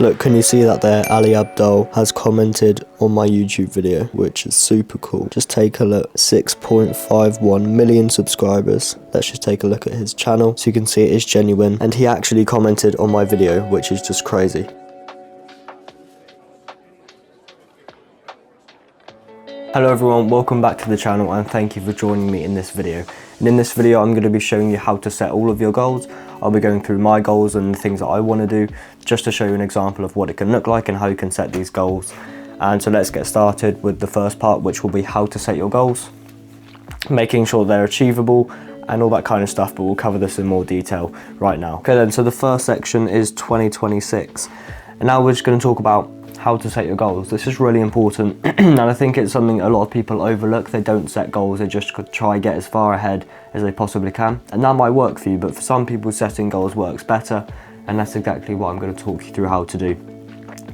Look, can you see that there? Ali Abdul has commented on my YouTube video, which is super cool. Just take a look. 6.51 million subscribers. Let's just take a look at his channel so you can see it is genuine. And he actually commented on my video, which is just crazy. Hello everyone, welcome back to the channel and thank you for joining me in this video. And in this video I'm going to be showing you how to set all of your goals. I'll be going through my goals and the things that I want to do, just to show you an example of what it can look like and how you can set these goals. And so let's get started with the first part, which will be how to set your goals, making sure they're achievable and all that kind of stuff, but we'll cover this in more detail right now. Okay then, so the first section is 2026. And now we're just going to talk about how to set your goals. This is really important and I think it's something a lot of people overlook. They don't set goals, they just try to get as far ahead as they possibly can, and that might work for you, but for some people setting goals works better, and that's exactly what I'm going to talk you through how to do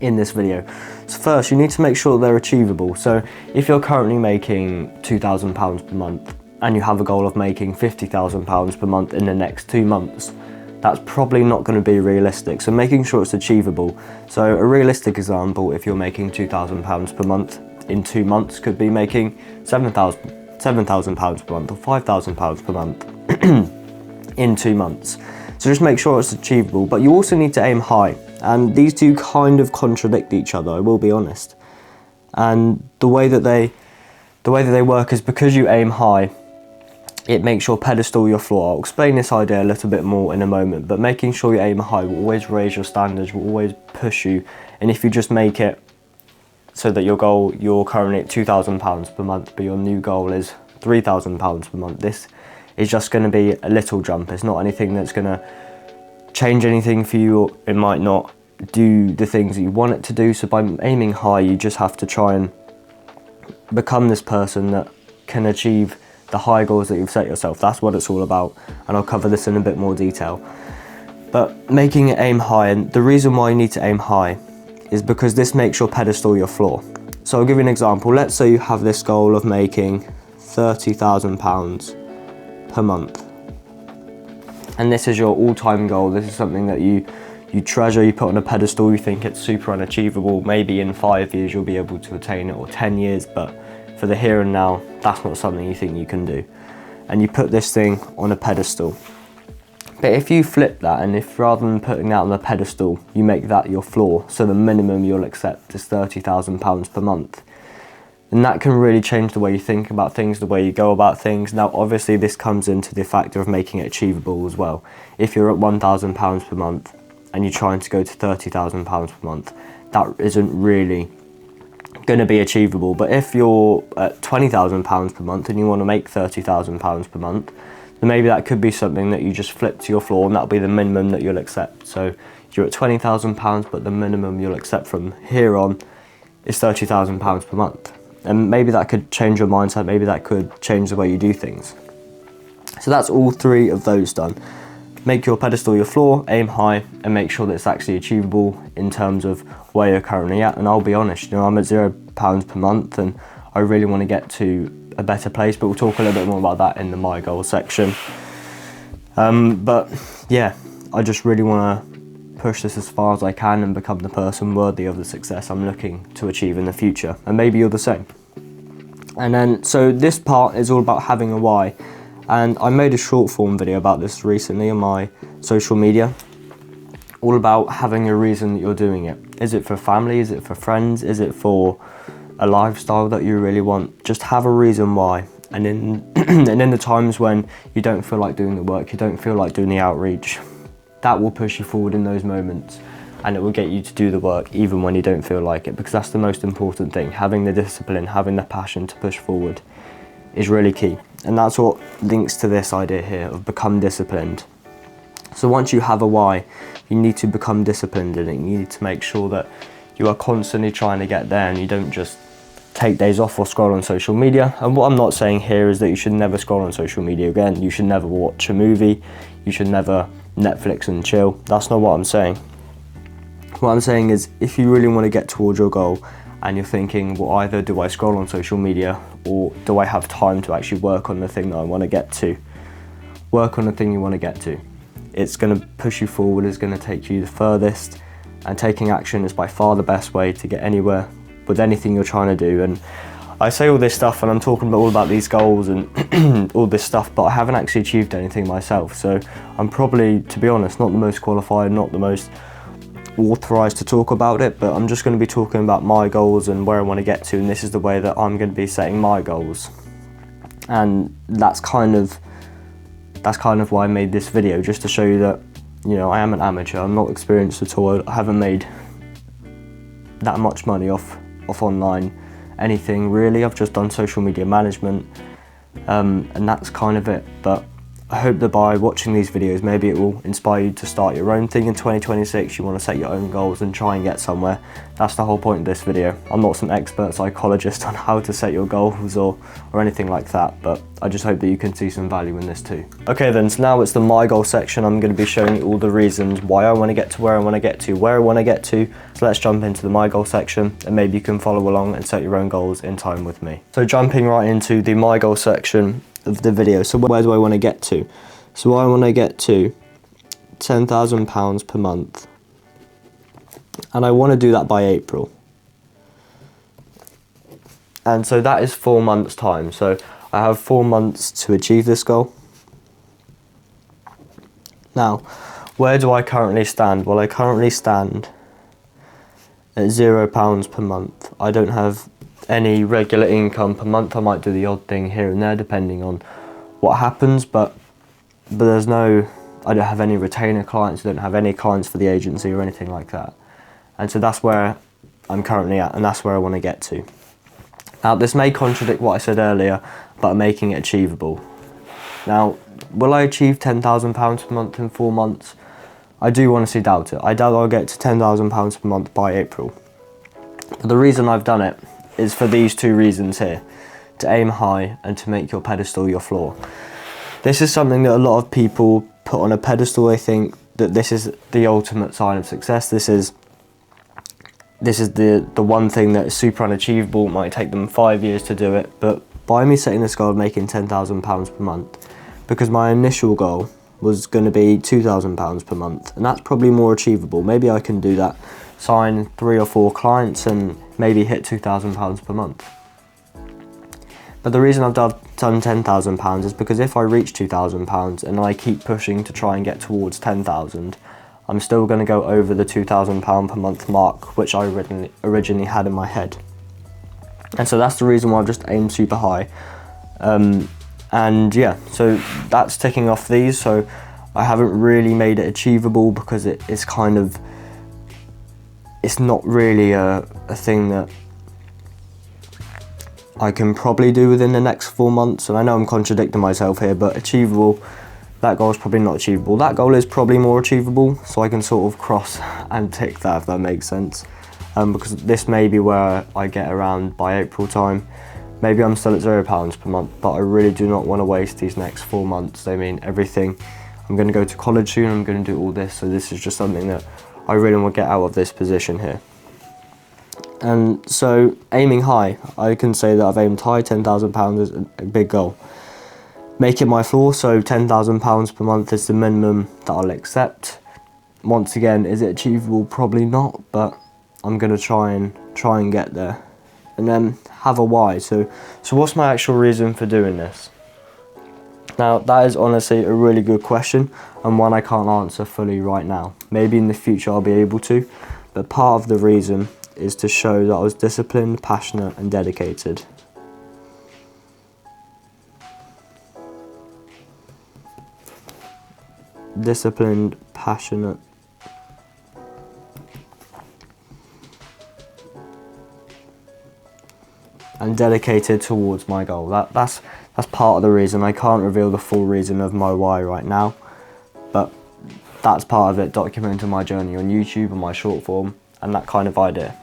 in this video. So first, you need to make sure they're achievable. So if you're currently making £2,000 per month and you have a goal of making £50,000 per month in the next 2 months, that's probably not going to be realistic. So making sure it's achievable. So a realistic example, if you're making £2,000 per month, in 2 months could be making £7,000 per month or £5,000 per month in 2 months. So just make sure it's achievable, but you also need to aim high. And these two kind of contradict each other, I will be honest. And the way that they work is because you aim high, it makes your pedestal your floor. I'll explain this idea a little bit more in a moment, but making sure you aim high will always raise your standards, will always push you. And if you just make it so that your goal, you're currently at £2,000 per month, but your new goal is £3,000 per month, this is just going to be a little jump. It's not anything that's going to change anything for you. It might not do the things that you want it to do. So by aiming high, you just have to try and become this person that can achieve the high goals that you've set yourself. That's what it's all about, and I'll cover this in a bit more detail. But making it aim high, and the reason why you need to aim high is because this makes your pedestal your floor. So I'll give you an example. Let's say you have this goal of making £30,000 per month, and this is your all-time goal. This is something that you treasure, you put on a pedestal, you think it's super unachievable. Maybe in 5 years you'll be able to attain it, or 10 years, but for the here and now, that's not something you think you can do. And you put this thing on a pedestal. But if you flip that, and if rather than putting that on the pedestal, you make that your floor, so the minimum you'll accept is £30,000 per month, then that can really change the way you think about things, the way you go about things. Now, obviously, this comes into the factor of making it achievable as well. If you're at £1,000 per month and you're trying to go to £30,000 per month, that isn't really going to be achievable. But if you're at £20,000 per month and you want to make £30,000 per month, then maybe that could be something that you just flip to your floor, and that'll be the minimum that you'll accept. So you're at £20,000, but the minimum you'll accept from here on is £30,000 per month. And maybe that could change your mindset, maybe that could change the way you do things. So that's all three of those done. Make your pedestal your floor, aim high, and make sure that it's actually achievable in terms of where you're currently at. And I'll be honest, I'm at £0 per month and I really want to get to a better place, but we'll talk a little bit more about that in the My Goals section. But yeah, I just really want to push this as far as I can and become the person worthy of the success I'm looking to achieve in the future. And maybe you're the same. And then, so this part is all about having a why. And I made a short form video about this recently on my social media, all about having a reason that you're doing it. Is it for family? Is it for friends? Is it for a lifestyle that you really want? Just have a reason why. And in the times when you don't feel like doing the work, you don't feel like doing the outreach, that will push you forward in those moments, and it will get you to do the work even when you don't feel like it, because that's the most important thing. Having the discipline, having the passion to push forward is really key. And that's what links to this idea here of become disciplined. So once you have a why, you need to become disciplined in it. You need to make sure that you are constantly trying to get there, and you don't just take days off or scroll on social media. And what I'm not saying here is that you should never scroll on social media again. You should never watch a movie. You should never Netflix and chill. That's not what I'm saying. What I'm saying is, if you really want to get towards your goal and you're thinking, well, either do I scroll on social media or do I have time to actually work on the thing that I want to get to? Work on the thing you want to get to. It's going to push you forward, it's going to take you the furthest, and taking action is by far the best way to get anywhere with anything you're trying to do. And I say all this stuff and I'm talking all about these goals and all this stuff, but I haven't actually achieved anything myself. So I'm probably, to be honest, not the most qualified, not the most authorized to talk about it, but I'm just going to be talking about my goals and where I want to get to, and this is the way that I'm going to be setting my goals. And that's kind of why I made this video, just to show you that, you know, I am an amateur, I'm not experienced at all, I haven't made that much money off online anything really. I've just done social media management, and that's kind of it. But I hope that by watching these videos, maybe it will inspire you to start your own thing in 2026. You want to set your own goals and try and get somewhere. That's the whole point of this video. I'm not some expert psychologist on how to set your goals or anything like that, but I just hope that you can see some value in this too. Okay then, so now it's the my goal section. I'm going to be showing you all the reasons why I want to get to where I want to get to, where I want to get to. So let's jump into the my goal section, and maybe you can follow along and set your own goals in time with me. So jumping right into the my goal section of the video. So where do I want to get to? So I want to get to £10,000 per month, and I want to do that by April. And so that is 4 months time. So I have 4 months to achieve this goal. Now, where do I currently stand? Well, I currently stand at £0 per month. I don't have any regular income per month. I might do the odd thing here and there depending on what happens, but there's no, I don't have any retainer clients, I don't have any clients for the agency or anything like that. And so that's where I'm currently at, and that's where I want to get to. Now, this may contradict what I said earlier about making it achievable. Now, will I achieve £10,000 per month in 4 months? I do honestly doubt it. I doubt I'll get to £10,000 per month by April. But the reason I've done it is for these two reasons here: to aim high and to make your pedestal your floor. This is something that a lot of people put on a pedestal. They think that this is the ultimate sign of success. This is the one thing that is super unachievable. It might take them 5 years to do it. But by me setting this goal of making £10,000 per month, because my initial goal was going to be £2,000 per month, and that's probably more achievable. Maybe I can do that, sign 3 or 4 clients and maybe hit £2,000 per month. But the reason I've done £10,000 is because if I reach £2,000 and I keep pushing to try and get towards 10,000, I'm still going to go over the £2,000 per month mark, which I originally had in my head. And so that's the reason why I've just aimed super high. And yeah, so that's ticking off these. So I haven't really made it achievable because it's kind of, it's not really a thing that I can probably do within the next 4 months. And I know I'm contradicting myself here, but achievable, that goal is probably not achievable. That goal is probably more achievable, so I can sort of cross and tick that, if that makes sense. Because this may be where I get around by April time. Maybe I'm still at £0 per month, but I really do not want to waste these next 4 months. I mean, everything. I'm going to go to college soon, I'm going to do all this, so this is just something that I really want to get out of this position here. And so, aiming high, I can say that I've aimed high. £10,000 is a big goal. Make it my floor, so £10,000 per month is the minimum that I'll accept. Once again, is it achievable? Probably not, but I'm going to try and get there. And then have a why. So what's my actual reason for doing this? Now, that is honestly a really good question, and one I can't answer fully right now. Maybe in the future I'll be able to, but part of the reason is to show that I was disciplined, passionate and dedicated. Disciplined, passionate and dedicated towards my goal. That's part of the reason. I can't reveal the full reason of my why right now, but that's part of it, documenting my journey on YouTube and my short form and that kind of idea.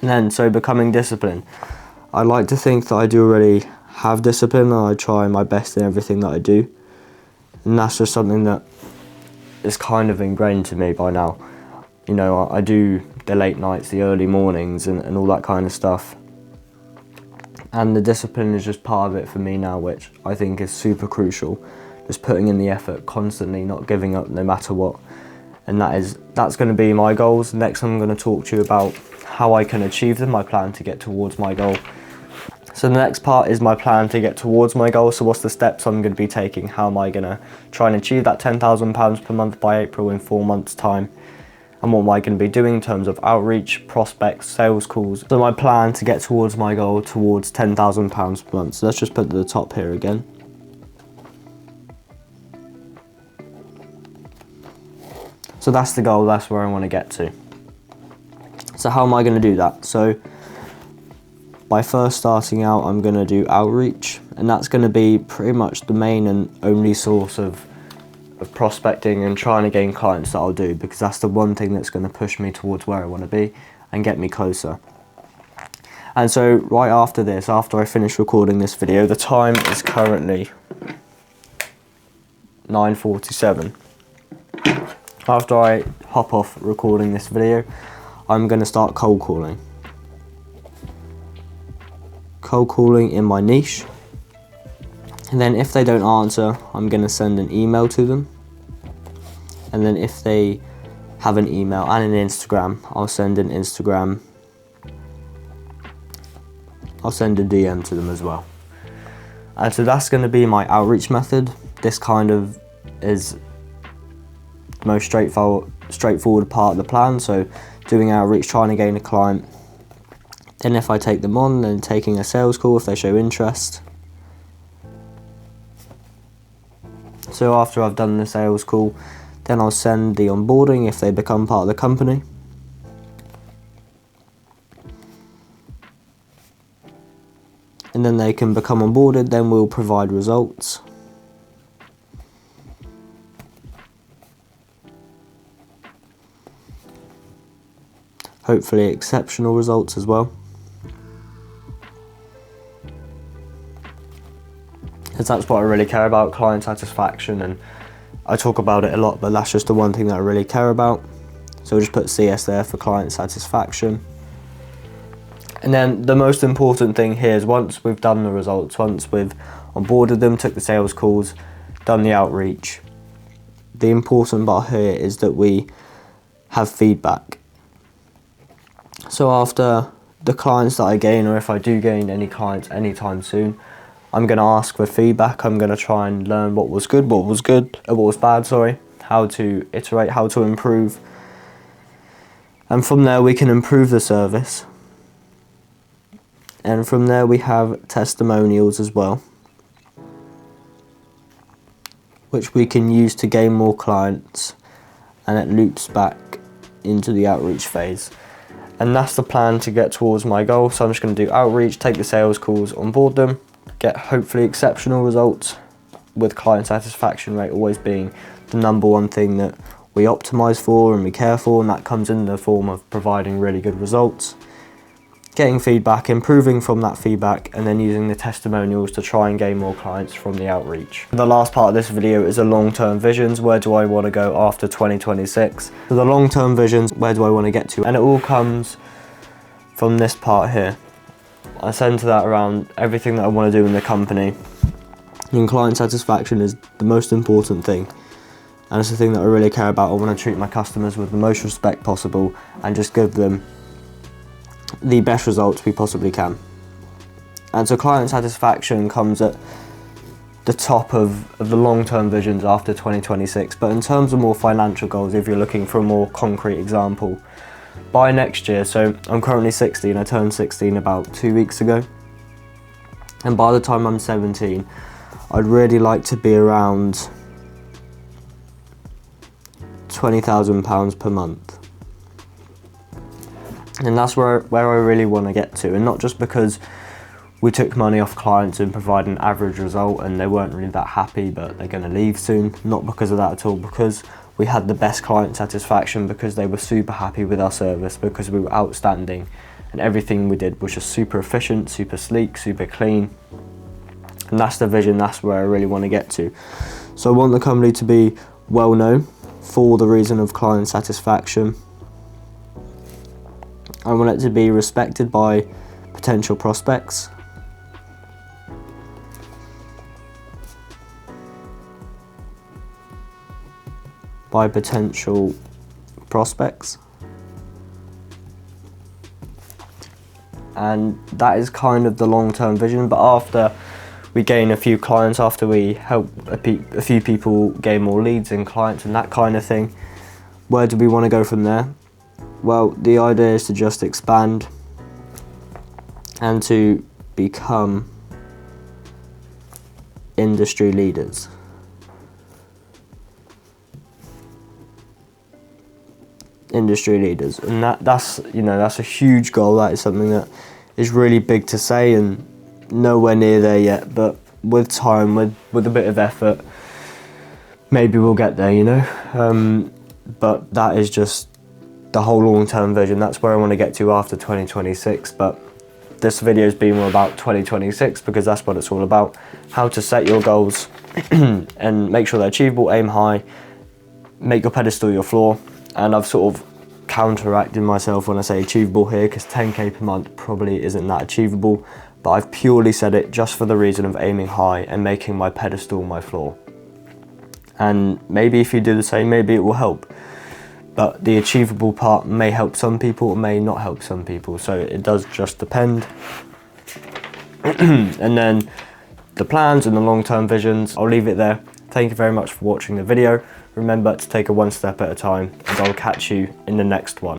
And then, so becoming disciplined. I like to think that I do already have discipline, and I try my best in everything that I do. And that's just something that is kind of ingrained to me by now. You know, I do the late nights, the early mornings and all that kind of stuff. And the discipline is just part of it for me now, which I think is super crucial. Just putting in the effort constantly, not giving up no matter what. And that's going to be my goals. Next I'm going to talk to you about how I can achieve them, my plan to get towards my goal. So the next part is my plan to get towards my goal. So what's the steps I'm going to be taking? How am I going to try and achieve that £10,000 per month by April in 4 months' time? And what am I going to be doing in terms of outreach, prospects, sales calls? So my plan to get towards my goal towards £10,000 per month. So let's just put to the top here again. So that's the goal, that's where I want to get to. So how am I going to do that? So by first starting out, I'm going to do outreach, and that's going to be pretty much the main and only source of prospecting and trying to gain clients that I'll do, because that's the one thing that's going to push me towards where I want to be and get me closer. And so right after this, after I finish recording this video, the time is currently 9:47. After I hop off recording this video, I'm going to start cold calling. Cold calling in my niche. And then if they don't answer, I'm going to send an email to them. And then if they have an email and an Instagram, I'll send a DM to them as well. And so that's going to be my outreach method. This kind of is the most straightforward part of the plan. So doing outreach, trying to gain a client. Then if I take them on, then taking a sales call if they show interest. So after I've done the sales call, then I'll send the onboarding if they become part of the company. And then they can become onboarded, then we'll provide results. Hopefully exceptional results as well. Because that's what I really care about, client satisfaction, and I talk about it a lot, but that's just the one thing that I really care about. So we'll just put CS there for client satisfaction. And then the most important thing here is once we've done the results, once we've onboarded them, took the sales calls, done the outreach, the important part here is that we have feedback. So after the clients that I gain, or if I do gain any clients anytime soon, I'm going to ask for feedback. I'm going to try and learn what was bad, how to iterate, how to improve. And from there we can improve the service. And from there we have testimonials as well, which we can use to gain more clients, and it loops back into the outreach phase. And that's the plan to get towards my goal. So I'm just going to do outreach, take the sales calls, onboard them, get hopefully exceptional results, with client satisfaction rate always being the number one thing that we optimize for and we care for, and that comes in the form of providing really good results, getting feedback, improving from that feedback, and then using the testimonials to try and gain more clients from the outreach. The last part of this video is the long-term visions. Where do I want to go after 2026? So the long-term visions, where do I want to get to? And it all comes from this part here. I center that around everything that I want to do in the company. And client satisfaction is the most important thing. And it's the thing that I really care about. I want to treat my customers with the most respect possible and just give them the best results we possibly can. And so client satisfaction comes at the top of the long-term visions after 2026. But in terms of more financial goals, if you're looking for a more concrete example, by next year, so I'm currently 16, I turned 16 about 2 weeks ago. And by the time I'm 17, I'd really like to be around £20,000 per month. And that's where I really want to get to, and not just because we took money off clients and provide an average result and they weren't really that happy but they're going to leave soon, not because of that at all, because we had the best client satisfaction, because they were super happy with our service, because we were outstanding and everything we did was just super efficient, super sleek, super clean. And that's the vision, that's where I really want to get to. So I want the company to be well known for the reason of client satisfaction. I want it to be respected by potential prospects. By potential prospects. And that is kind of the long-term vision. But after we gain a few clients, after we help a few people gain more leads and clients and that kind of thing, where do we want to go from there? Well, the idea is to just expand and to become industry leaders. Industry leaders, and that's a huge goal. That is something that is really big to say and nowhere near there yet, but with time, with a bit of effort, maybe we'll get there, you know. But that is just the whole long-term vision. That's where I want to get to after 2026. But this video's been more about 2026 because that's what it's all about. How to set your goals and make sure they're achievable, aim high, make your pedestal your floor. And I've sort of counteracted myself when I say achievable here, because 10k per month probably isn't that achievable, but I've purely said it just for the reason of aiming high and making my pedestal my floor. And maybe if you do the same, maybe it will help. But the achievable part may help some people, it may not help some people, so it does just depend. And then the plans and the long-term visions, I'll leave it there. Thank you very much for watching the video. Remember to take it one step at a time, and I'll catch you in the next one.